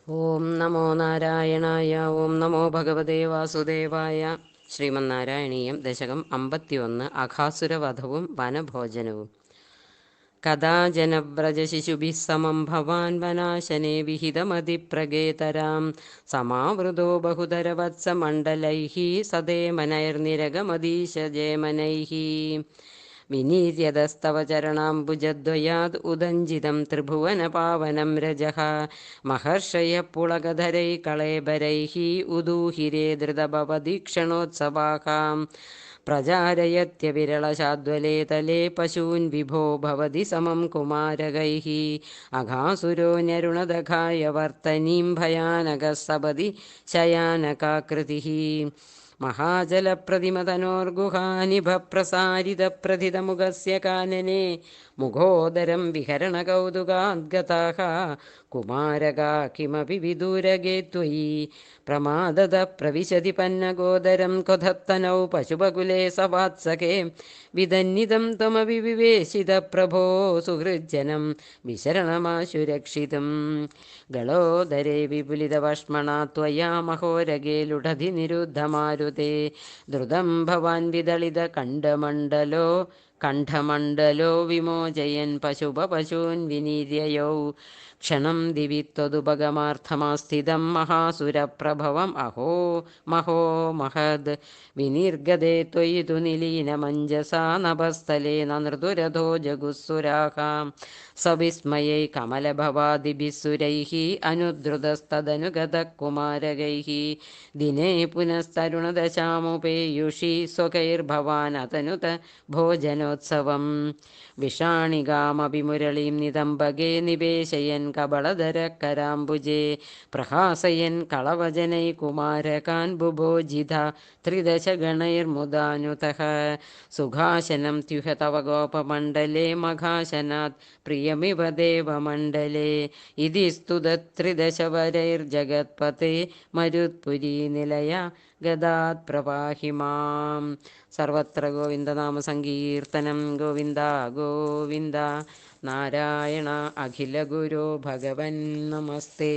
ഓം നമോ നാരായണായ. ഓം നമോ ഭഗവതേ വാസുദേവായ. ശ്രീമന്നാരായണീയം ദശകം 51. അഘാസുരവധവും വനഭോജനവും. കഥാജനവ്രജശിശുഭിः സമം ഭവാൻ വനാശനെ വിഹിതമതിപ്രഗേതരാം സമാവൃതോ ബഹുധരവത്സമണ്ഡലൈः സദേമനൈർനിരഗമദീശജേമനൈः വിനീര്യതസ്തവ ചരണാംബുജദ്വയാദ് ഉദഞ്ചിതം ത്രിഭുവനപാവനം രജഃ മഹർഷയഃ പുളകധരൈः കളേബരൈः ഉദൂഹിരേ ധൃതഭവദീക്ഷണോത്സവാः പ്രചാരയത്യവിരളശാദ്വലേ തലേ പശൂൻ വിഭോ ഭവതി സമം കുമാരകൈः അഘാസുരോ ഞരുണദഘായ വർത്തനീം ഭയാനകഃ സപതി ശയാനകാകൃതിः മഹാജലപ്രതിമതനോർഗുഹാനിഭപ്രസാരിതപ്രഥിതമുഖസ്യ കാനനെ മുഖോദരം വിഹരണകൗതുകാദ്ഗതാഃ കുമാരകാ കിമപി വിദൂരഗേ ത്വയി പ്രമാദതഃ പ്രവിശതി പന്നഗോദരം ക്വധത്തനൗ പശുപകുലേ സവാത്സകേ വിദന്നിതം ത്വമപി വിവേശിത പ്രഭോ സുഹൃജ്ജനം വിശരണമാശുരക്ഷിതം ഗളോദരേ വിപുലിതവഷ്മണാ ത്വയാ മഹോരഗേ ലുഠധി നിരുദ്ധമാരുതേ ദ്രുതം ഭവാൻ വിദളിത കണ്ഠമണ്ഡലോ വിമോചയൻ പശൂൻ വിനീര്യയൗ ക്ഷണം ദിവി ത്വതുപഗമാർത്ഥമാസ്ഥിതം മഹാസുരപ്രഭവം അഹോ മഹോ മഹദ് വിനിർഗതേ ത്വയി തു നിലീനമഞ്ജസാ നഭസ്ഥലേ നൃതുരഥോ ജഗുസ്സുരാഃ സവിസ്മയൈ കമലഭവാദിഭിः സുരൈः അനുദ്രുതസ്തദനുഗതഃ കുമാരകൈः ദിനേ പുനസ്തരുണദശാമുപേയുഷി സ്വകൈർഭവാൻ അതനുത ഭോജനോത്സവം വിഷാണികാമപി മുരളീം നിതംബകേ നിവേശയൻ കബളധരക്കരാംബുജേ പ്രഹാസയൻ കളവജനൈ കുമാരകാൻ ബുഭോജിത ത്രിദശഗണൈർമുദാനുതഃ സുഖാശനം ത്യുഹ തവ ഗോപമണ്ഡലേ മഘാശനാത് പ്രിയമിവ ദേവമണ്ഡലേ ഇതി സ്തുതത്രിദശവരൈർജഗത്പതേ മരുത്പുരീ നിലയ ഗദാത് പ്രപാഹി മാം. സർവത്ര ഗോവിന്ദനാമ സങ്കീർത്തനം. ഗോവിന്ദ ഗോവിന്ദ. നാരായണ അഖില ഗുരോ ഭഗവൻ നമസ്തേ.